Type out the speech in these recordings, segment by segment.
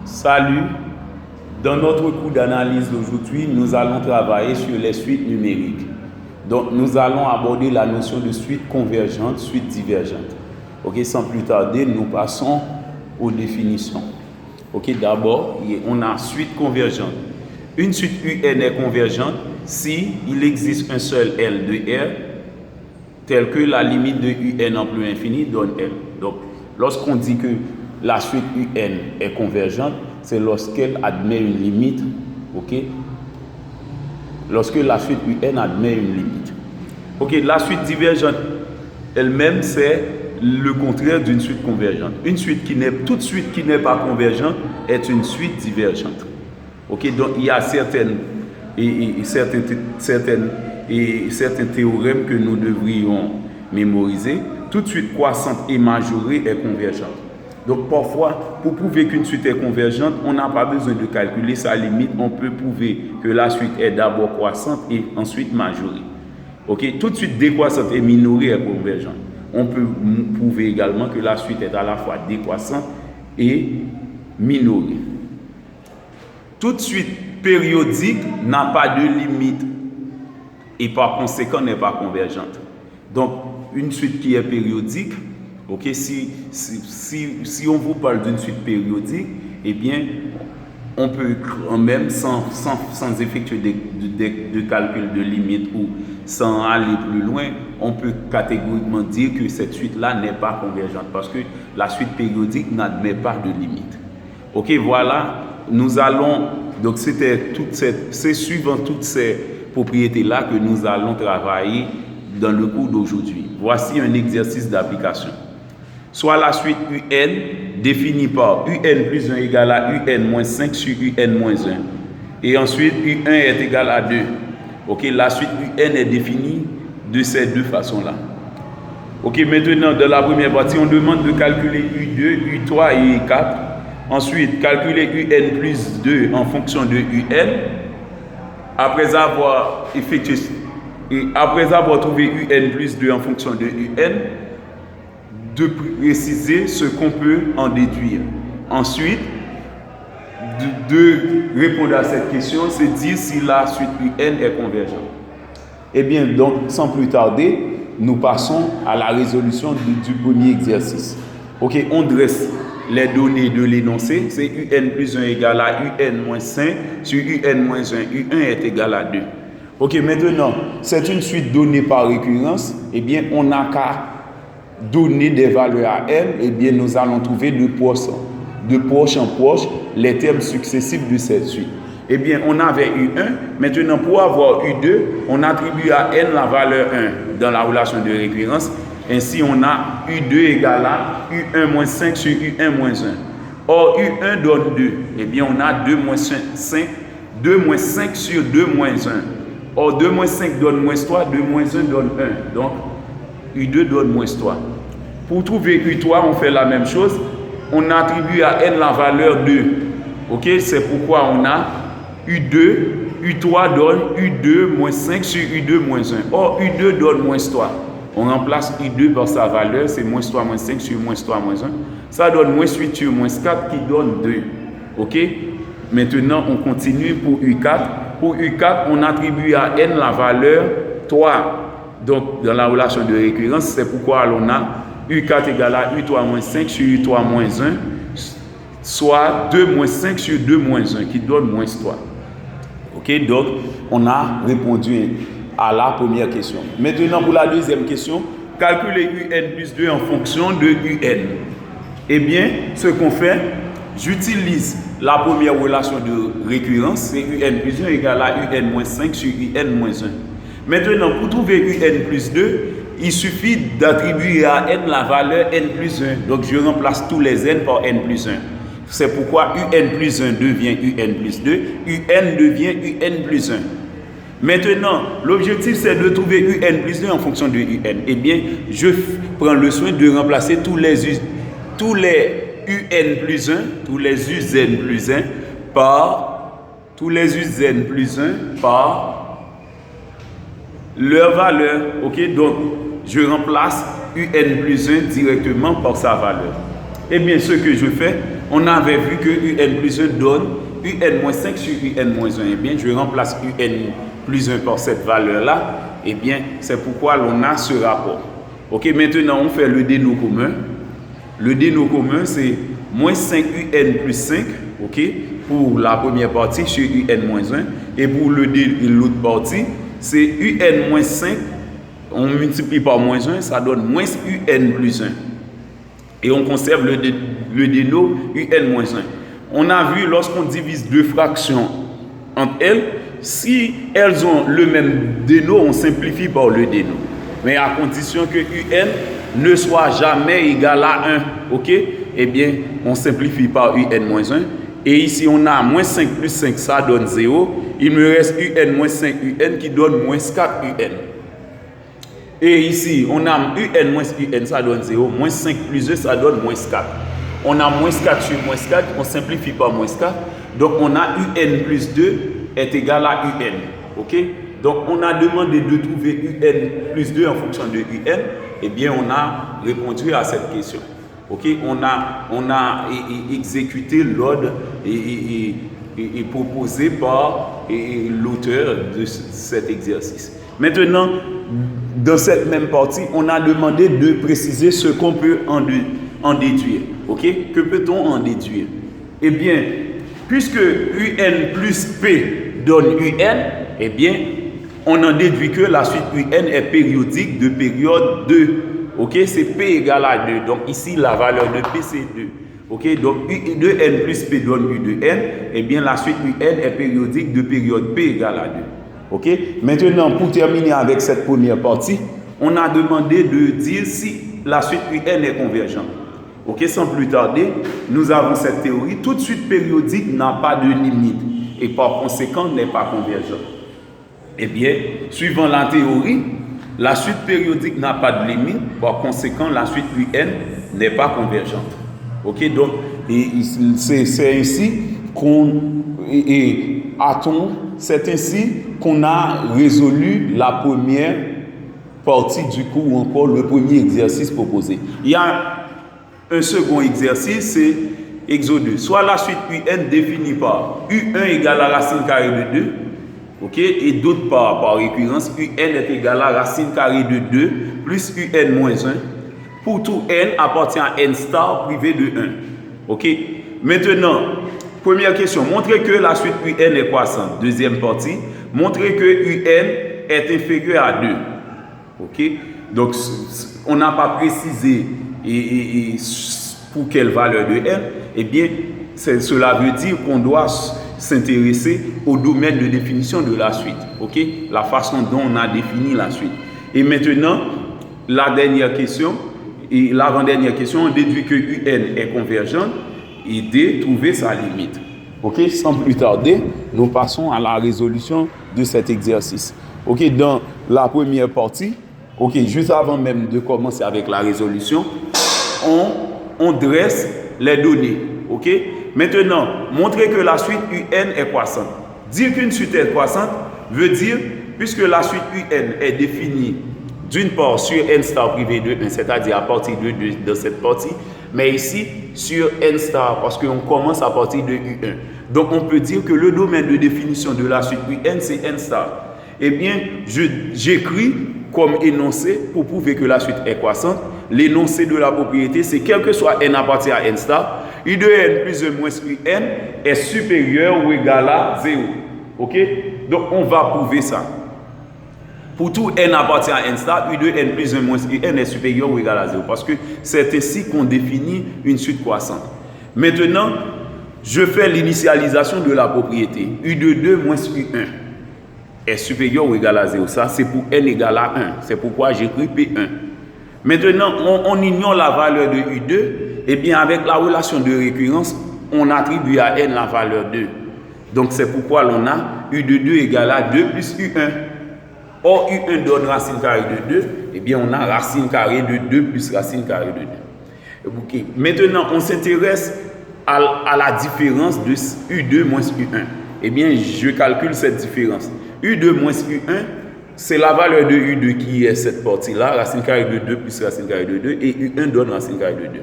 Salut, dans notre cours d'analyse d'aujourd'hui, nous allons travailler sur les suites numériques. Donc, nous allons aborder la notion de suite convergente, suite divergente. Ok, sans plus tarder, nous passons aux définitions. Ok, d'abord, on a suite convergente. Une suite UN est convergente si il existe un seul L de R, tel que la limite de UN en plus infini donne L. Donc, lorsqu'on dit que la suite UN est convergente, c'est lorsqu'elle admet une limite, ok? Lorsque la suite UN admet une limite. Ok, la suite divergente elle-même, c'est le contraire d'une suite convergente. Toute suite qui n'est pas convergente est une suite divergente. Ok, donc il y a certains théorèmes que nous devrions mémoriser. Toute suite croissante et majorée est convergente. Donc parfois, pour prouver qu'une suite est convergente, on n'a pas besoin de calculer sa limite. On peut prouver que la suite est d'abord croissante et ensuite majorée. Ok, toute suite décroissante et minorée est convergente. On peut prouver également que la suite est à la fois décroissante et minorée. Toute suite périodique n'a pas de limite et par conséquent n'est pas convergente. Donc, une suite qui est périodique, ok, si on vous parle d'une suite périodique, eh bien, on peut quand même, sans effectuer de calcul de limite ou sans aller plus loin, on peut catégoriquement dire que cette suite-là n'est pas convergente parce que la suite périodique n'admet pas de limite. Ok, voilà, nous allons, donc c'est suivant toutes ces propriétés-là que nous allons travailler dans le cours d'aujourd'hui. Voici un exercice d'application. Soit la suite UN définie par UN plus 1 égale à UN moins 5 sur UN moins 1. Et ensuite, U1 est égal à 2. Ok, la suite UN est définie de ces deux façons-là. Ok, maintenant, dans la première partie, on demande de calculer U2, U3 et U4. Ensuite, calculer UN plus 2 en fonction de UN. Après avoir trouvé UN plus 2 en fonction de UN, de préciser ce qu'on peut en déduire. Ensuite, de répondre à cette question, c'est dire si la suite UN est convergente. Eh bien, donc, sans plus tarder, nous passons à la résolution du premier exercice. Ok, on dresse les données de l'énoncé, c'est UN plus 1 égale à UN moins 5 sur UN moins 1, U1 est égal à 2. Ok, maintenant, c'est une suite donnée par récurrence, eh bien, on n'a qu'à donner des valeurs à n, eh bien, nous allons trouver de proche en proche les termes successifs de cette suite. Eh bien, on avait U1, maintenant pour avoir U2, on attribue à n la valeur 1 dans la relation de récurrence. Ainsi, on a U2 égale à U1 moins 5 sur U1 moins 1. Or, U1 donne 2. Eh bien, on a 2 moins 5 sur 2 moins 1. Or, 2 moins 5 donne moins 3, 2 moins 1 donne 1. Donc, U2 donne moins 3. Pour trouver U3, on fait la même chose. On attribue à n la valeur 2. Ok, c'est pourquoi on a U2, U3 donne U2 moins 5 sur U2 moins 1. Or, U2 donne moins 3. On remplace U2 par sa valeur, c'est moins 3 moins 5 sur moins 3 moins 1. Ça donne moins 8 sur moins 4 qui donne 2. Ok, maintenant, on continue pour U4. Pour U4, on attribue à n la valeur 3. Donc, dans la relation de récurrence, c'est pourquoi on a U4 égale à U3 moins 5 sur U3 moins 1, soit 2 moins 5 sur 2 moins 1, qui donne moins 3. Ok, donc, on a répondu à la première question. Maintenant, pour la deuxième question, calculer UN plus 2 en fonction de UN. Eh bien, ce qu'on fait, j'utilise la première relation de récurrence, c'est UN plus 1 égale à UN moins 5 sur UN moins 1. Maintenant, pour trouver UN plus 2, il suffit d'attribuer à n la valeur n plus 1. Donc, je remplace tous les n par n plus 1. C'est pourquoi UN plus 1 devient UN plus 2, UN devient UN plus 1. Maintenant, l'objectif, c'est de trouver UN plus 2 en fonction de UN. Eh bien, je prends le soin de remplacer tous les UN plus 1, tous les UN plus 1 par leur valeur. Ok, donc je remplace UN plus 1 directement par sa valeur. Eh bien, ce que je fais, on avait vu que UN plus 1 donne UN moins 5 sur UN moins 1. Eh bien, je remplace UN plus 1 par cette valeur-là. Eh bien, c'est pourquoi l'on a ce rapport. Ok, maintenant, on fait le déno commun. Le déno commun, c'est moins 5 UN plus 5, ok, pour la première partie sur UN moins 1. Et pour l'autre partie, c'est UN moins 5, on multiplie par moins 1, ça donne moins UN plus 1. Et on conserve le déno UN moins 1. On a vu, lorsqu'on divise deux fractions entre elles, si elles ont le même déno, on simplifie par le déno. Mais à condition que UN ne soit jamais égal à 1, ok? Eh bien, on simplifie par UN moins 1. Et ici, on a moins 5 plus 5, ça donne 0. Il me reste UN moins 5 UN qui donne moins 4 UN. Et ici, on a UN moins UN, ça donne 0. Moins 5 plus 2, ça donne moins 4. On a moins 4 sur moins 4, on simplifie par moins 4. Donc, on a UN plus 2 est égal à UN. Ok? Donc, on a demandé de trouver UN plus 2 en fonction de UN. Eh bien, on a répondu à cette question. Ok? On a exécuté l'ordre et proposé par l'auteur de cet exercice. Maintenant, dans cette même partie, on a demandé de préciser ce qu'on peut en déduire. Ok? Que peut-on en déduire? Eh bien, puisque UN plus P donne UN, eh bien, on en déduit que la suite UN est périodique de période 2. Ok? C'est P égale à 2. Donc ici, la valeur de P, c'est 2. Ok? Donc U2N plus P donne U2N. Eh bien, la suite UN est périodique de période P égale à 2. Ok? Maintenant, pour terminer avec cette première partie, on a demandé de dire si la suite UN est convergente. Ok? Sans plus tarder, nous avons cette théorie. Toute suite périodique n'a pas de limite et par conséquent n'est pas convergente. Eh bien, suivant la théorie, la suite périodique n'a pas de limite, par conséquent, la suite UN n'est pas convergente. Ok? Donc, c'est ainsi qu'on a résolu la première partie du cours ou encore le premier exercice proposé. Il y a un second exercice, c'est exo 2. Soit la suite UN définie par U1 égale à racine carrée de 2, ok, et d'autre part, par récurrence, UN est égal à racine carrée de 2 plus UN moins 1 pour tout N appartient à N star privé de 1. Ok? Maintenant, première question, montrez que la suite UN est croissante. Deuxième partie, montrez que UN est inférieur à 2. Ok? Donc, on n'a pas précisé pour quelle valeur de N. Eh bien, cela veut dire qu'on doit s'intéresser au domaine de définition de la suite. Ok? La façon dont on a défini la suite. Et maintenant, la dernière question, et l'avant-dernière question, on déduit que UN est convergente et D, trouver sa limite. Ok? Sans plus tarder, nous passons à la résolution de cet exercice. Ok? Dans la première partie, ok, juste avant même de commencer avec la résolution, on dresse les données. Ok? Maintenant, montrer que la suite UN est croissante. Dire qu'une suite est croissante veut dire, puisque la suite UN est définie d'une part sur N star privé de 1, c'est-à-dire à partir de cette partie, mais ici sur N star, parce qu'on commence à partir de U1. Donc on peut dire que le domaine de définition de la suite UN, c'est N star. Eh bien, j'écris comme énoncé pour prouver que la suite est croissante. L'énoncé de la propriété, c'est quel que soit N appartient à N star, U de N plus 1 moins UN est supérieur ou égal à 0. Ok? Donc on va prouver ça. Pour tout N appartient à N star, U de N plus 1 moins UN est supérieur ou égal à 0. Parce que c'est ainsi qu'on définit une suite croissante. Maintenant, je fais l'initialisation de la propriété. U de 2 moins U1 est supérieur ou égal à 0. Ça, c'est pour N égale à 1. C'est pourquoi j'écris P1. Maintenant, on ignore la valeur de U2. Eh bien, avec la relation de récurrence, on attribue à N la valeur 2. Donc, c'est pourquoi l'on a U de 2 égale à 2 plus U1. Or, U1 donne racine carrée de 2. Eh bien, on a racine carrée de 2 plus racine carrée de 2. Okay. Maintenant, on s'intéresse à la différence de U2 moins U1. Eh bien, je calcule cette différence. U2 moins U1, c'est la valeur de U2 qui est cette partie-là, racine carrée de 2 plus racine carrée de 2, et U1 donne racine carrée de 2.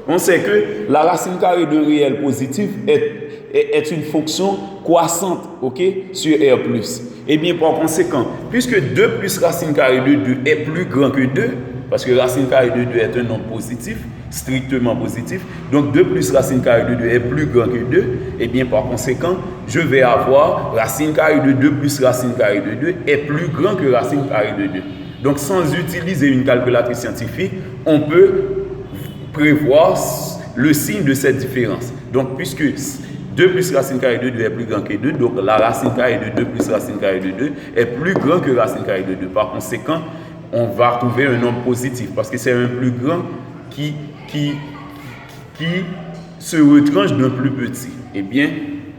On sait que la racine carrée d'un réel positif est une fonction croissante, ok, sur R+. Et bien, par conséquent, puisque 2 plus racine carrée de 2 est plus grand que 2, parce que racine carrée de 2 est un nombre positif, strictement positif, donc 2 plus racine carrée de 2 est plus grand que 2, et bien, par conséquent, je vais avoir racine carrée de 2 plus racine carrée de 2 est plus grand que racine carrée de 2. Donc, sans utiliser une calculatrice scientifique, on peut prévoir le signe de cette différence. Donc, puisque 2 plus racine carrée de 2 est plus grand que 2, donc la racine carrée de 2 plus racine carrée de 2 est plus grand que racine carrée de 2. Par conséquent, on va trouver un nombre positif parce que c'est un plus grand qui se retranche d'un plus petit. Eh bien,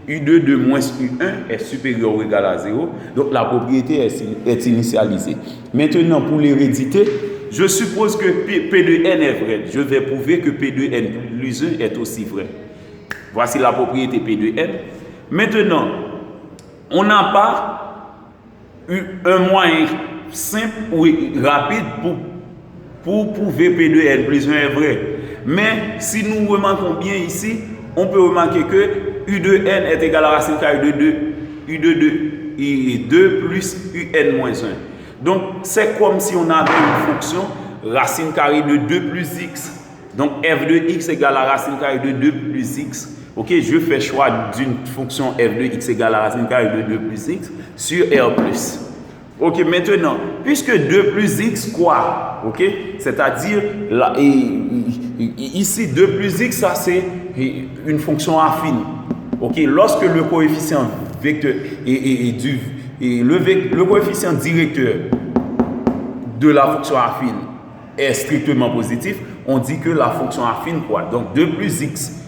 U2 de moins U1 est supérieur ou égal à 0, donc la propriété est initialisée. Maintenant, pour l'hérédité, je suppose que P de N est vrai. Je vais prouver que P de N plus 1 est aussi vrai. Voici la propriété P de N. Maintenant, on n'a pas eu un moyen simple ou rapide pour prouver P de N plus 1 est vrai. Mais si nous remarquons bien ici, on peut remarquer que U de N est égal à racine carrée de 2, U de 2 plus UN moins 1. Donc, c'est comme si on avait une fonction racine carrée de 2 plus x. Donc, f de x égale à racine carrée de 2 plus x. Ok, je fais choix d'une fonction f de x égale à racine carrée de 2 plus x sur R+. Ok, maintenant, puisque 2 plus x, quoi? Ok, c'est-à-dire, ici, 2 plus x, ça c'est une fonction affine. Ok, lorsque le coefficient vecteur le coefficient directeur de la fonction affine est strictement positif, on dit que la fonction affine, quoi? Donc, 2 plus x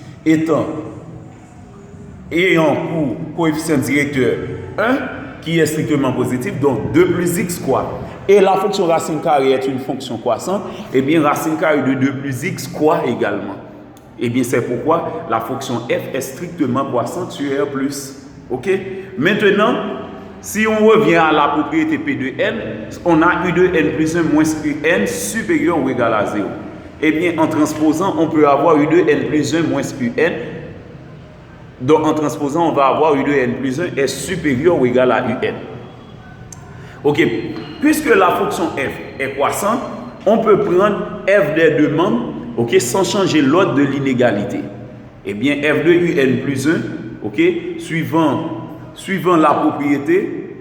ayant pour coefficient directeur 1, qui est strictement positif, donc 2 plus x, quoi? Et la fonction racine carrée est une fonction croissante, et bien racine carrée de 2 plus x, quoi également? Et bien c'est pourquoi la fonction f est strictement croissante sur R+. Ok? Maintenant, si on revient à la propriété P de N, on a U de N plus 1 moins UN supérieur ou égal à 0. Et bien en transposant, on peut avoir U de N plus 1 moins UN. Donc en transposant, on va avoir U de N plus 1 est supérieur ou égal à UN. Ok, puisque la fonction f est croissante, on peut prendre f des deux membres, ok, sans changer l'ordre de l'inégalité. Eh bien, f de UN plus 1, ok, suivant la propriété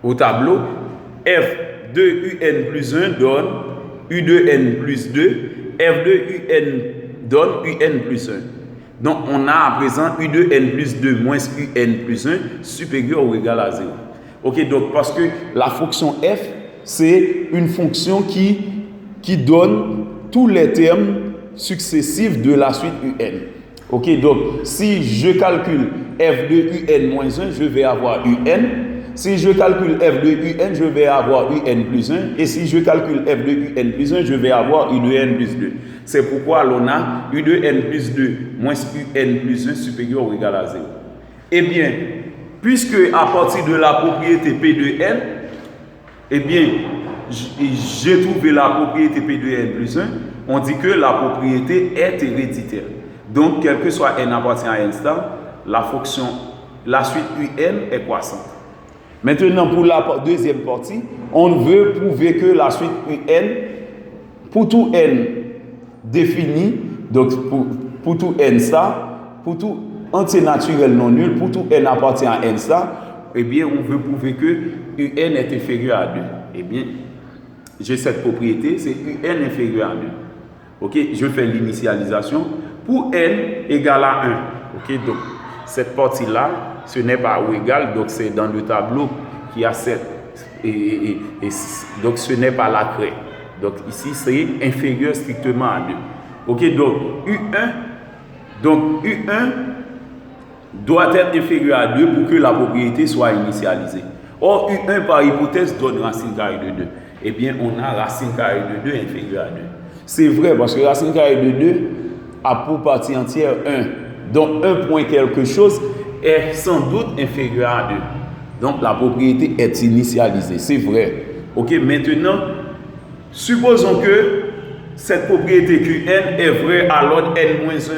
au tableau, f de UN plus 1 donne U de N plus 2, f de UN donne UN plus 1. Donc, on a à présent U de N plus 2 moins UN plus 1 supérieur ou égal à 0. Ok, donc parce que la fonction f, c'est une fonction qui donne tous les termes successifs de la suite UN. Ok, donc si je calcule f de UN moins 1, je vais avoir UN. Si je calcule f de UN, je vais avoir UN plus 1. Et si je calcule f de UN plus 1, je vais avoir U de N plus 2. C'est pourquoi l'on a U de N plus 2 moins UN plus 1 supérieur ou égal à 0. Eh bien, puisque à partir de la propriété P de N, eh bien, j'ai trouvé la propriété P de N plus 1, on dit que la propriété est héréditaire. Donc, quel que soit N appartient à N star, la suite UN est croissante. Maintenant, pour la deuxième partie, on veut prouver que la suite UN, pour tout N défini, donc pour tout N star, pour tout entier naturel non nul, pour tout N appartient à N star, eh bien, on veut prouver que UN est inférieur à 2. Eh bien, j'ai cette propriété, c'est UN inférieur à 2. Ok, je fais l'initialisation. Pour N égale à 1. Ok, donc, cette partie-là, ce n'est pas ou égal, donc c'est dans le tableau qui a cette. Donc, ce n'est pas la craie. Donc, ici, c'est inférieur strictement à 2. Ok, donc, U1 doit être inférieur à 2 pour que la propriété soit initialisée. Or, U1 par hypothèse donne racine carrée de 2. Eh bien, on a racine carrée de 2 inférieure à 2. C'est vrai parce que racine carrée de 2 a pour partie entière 1. Donc, 1 point quelque chose est sans doute inférieur à 2. Donc, la propriété est initialisée. C'est vrai. Ok, maintenant, supposons que cette propriété Qn est vraie à l'ordre n-1,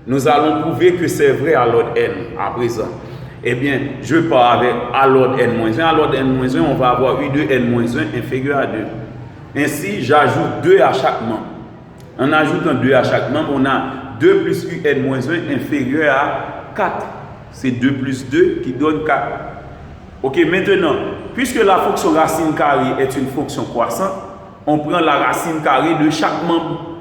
nous allons prouver que c'est vrai à l'ordre n à présent. Eh bien, je pars avec à l'ordre n-1. À l'ordre n-1, on va avoir U de n-1 inférieur à 2. Ainsi, j'ajoute 2 à chaque membre. En ajoutant 2 à chaque membre, on a 2 plus UN-1 inférieur à 4. C'est 2 plus 2 qui donne 4. Ok, maintenant, puisque la fonction racine carrée est une fonction croissante, on prend la racine carrée de chaque membre.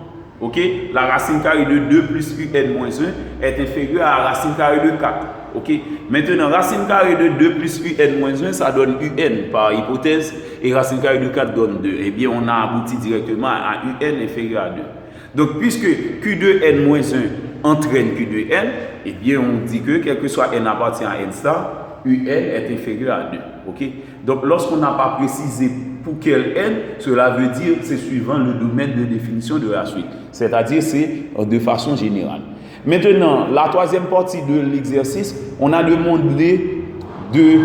Ok, la racine carrée de 2 plus UN-1 est inférieure à la racine carrée de 4. Ok, maintenant, racine carrée de 2 plus UN-1, ça donne UN par hypothèse, et racine carrée de 4 donne 2. Eh bien, on a abouti directement à UN inférieur à 2. Donc, puisque Q2N-1 entraîne Q2N, eh bien, on dit que, quel que soit N appartient à N star, UN est inférieur à 2. Ok? Donc, lorsqu'on n'a pas précisé pour quel N, cela veut dire que c'est suivant le domaine de définition de la suite. C'est-à-dire, c'est de façon générale. Maintenant, la troisième partie de l'exercice, on a demandé de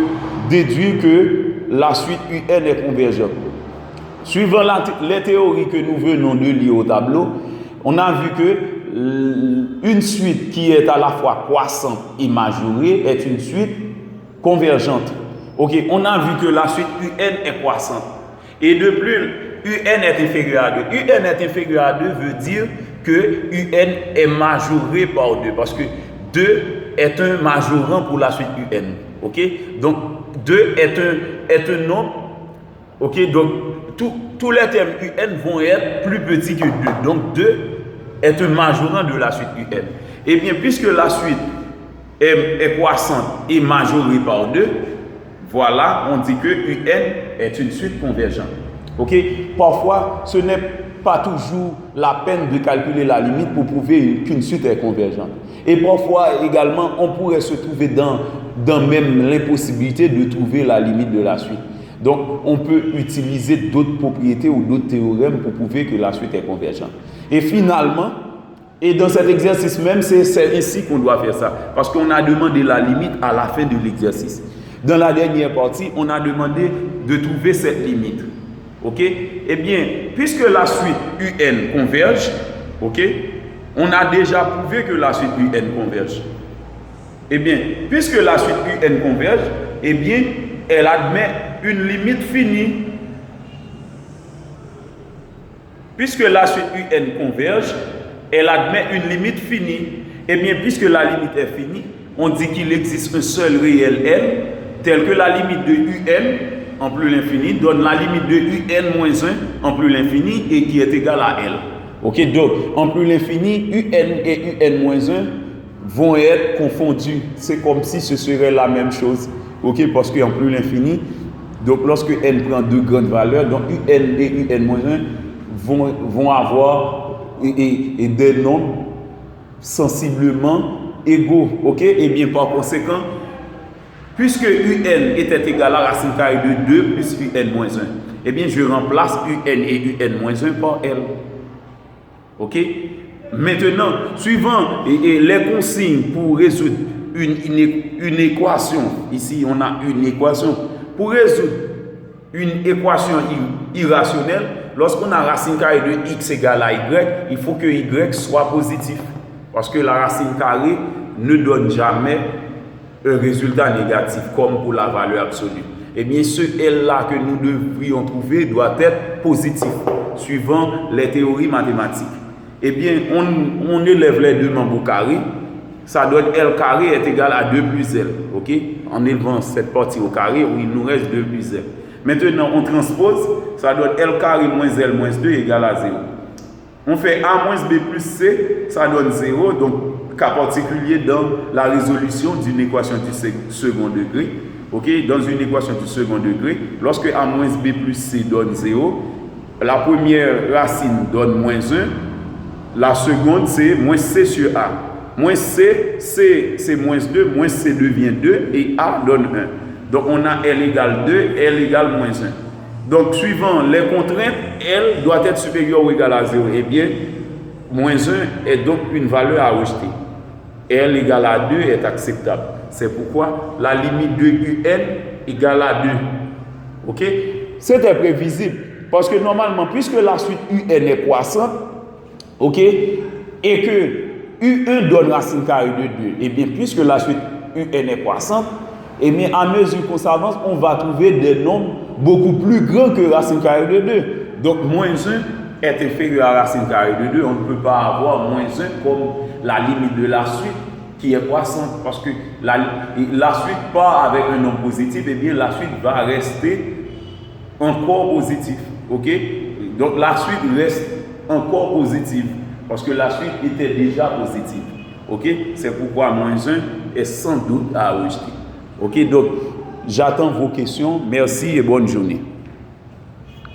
déduire que la suite UN est convergente. Suivant les théories que nous venons de lire au tableau, on a vu que une suite qui est à la fois croissante et majorée est une suite convergente. Ok, on a vu que la suite UN est croissante. Et de plus, UN est inférieur à 2. UN est inférieur à 2 veut dire que UN est majoré par 2. Parce que 2 est un majorant pour la suite UN. Ok, donc 2 est un nombre. Ok, donc tous les termes UN vont être plus petits que 2. Donc 2 est un majorant de la suite UN. Et bien, puisque la suite est croissante et majorée par 2, voilà, on dit que UN est une suite convergente. Ok? Parfois, ce n'est pas toujours la peine de calculer la limite pour prouver qu'une suite est convergente. Et parfois également, on pourrait se trouver dans même l'impossibilité de trouver la limite de la suite. Donc, on peut utiliser d'autres propriétés ou d'autres théorèmes pour prouver que la suite est convergente. Et finalement, et dans cet exercice même, c'est ici qu'on doit faire ça. Parce qu'on a demandé la limite à la fin de l'exercice. Dans la dernière partie, on a demandé de trouver cette limite. Ok? Eh bien, puisque la suite UN converge, ok? On a déjà prouvé que la suite UN converge. Eh bien, puisque la suite UN converge, eh bien, elle admet une limite finie. Puisque la suite UN converge, elle admet une limite finie. Eh bien, puisque la limite est finie, on dit qu'il existe un seul réel N, tel que la limite de UN en plus l'infini donne la limite de UN-1 en plus l'infini et qui est égal à L. Ok, donc en plus l'infini, UN et UN-1 vont être confondus. C'est comme si ce serait la même chose. Ok, parce qu'en plus l'infini, donc lorsque N prend deux grandes valeurs, donc UN et UN-1 vont avoir des nombres sensiblement égaux. Ok, et bien par conséquent, puisque UN était égal à racine carrée de 2 plus UN-1, eh bien je remplace UN et UN-1 par L. Ok? Maintenant, suivant les consignes pour résoudre une équation, ici on a une équation, pour résoudre une équation irrationnelle, lorsqu'on a racine carrée de x égale à y, il faut que y soit positif. Parce que la racine carrée ne donne jamais un résultat négatif comme pour la valeur absolue. Eh bien, ce L-là que nous devrions trouver doit être positif, suivant les théories mathématiques. Eh bien, on élève les deux membres au carré, ça donne L carré est égal à 2 plus L. Ok? En élevant cette partie au carré, où il nous reste 2 plus L. Maintenant, on transpose, ça donne L carré moins L moins 2 égale à 0. On fait A moins B plus C, ça donne 0, donc cas particulier dans la résolution d'une équation du second degré. Ok, dans une équation du second degré, lorsque A moins B plus C donne 0, la première racine donne moins 1, la seconde c'est moins C sur A. Moins C, c'est moins 2, moins C devient 2 et A donne 1. Donc on a L égale 2, L égale moins 1. Donc suivant les contraintes, L doit être supérieur ou égal à 0. Eh bien, moins 1 est donc une valeur à rejeter. L égale à 2 est acceptable. C'est pourquoi la limite de UN égale à 2. Ok? C'était prévisible. Parce que normalement, puisque la suite UN est croissante, OK? Et que U1 donne racine carrée de 2, et bien puisque la suite UN est croissante, et bien à mesure qu'on s'avance, on va trouver des nombres beaucoup plus grands que racine carrée de 2. Donc moins 1 est inférieur à racine carrée de 2. On ne peut pas avoir moins 1 comme la limite de la suite qui est croissante, parce que la suite part avec un nombre positif, et bien la suite va rester encore positive. OK? Donc la suite reste encore positive, parce que la suite était déjà positive. OK? C'est pourquoi moins 1 est sans doute à rejeter. OK? Donc j'attends vos questions. Merci et bonne journée.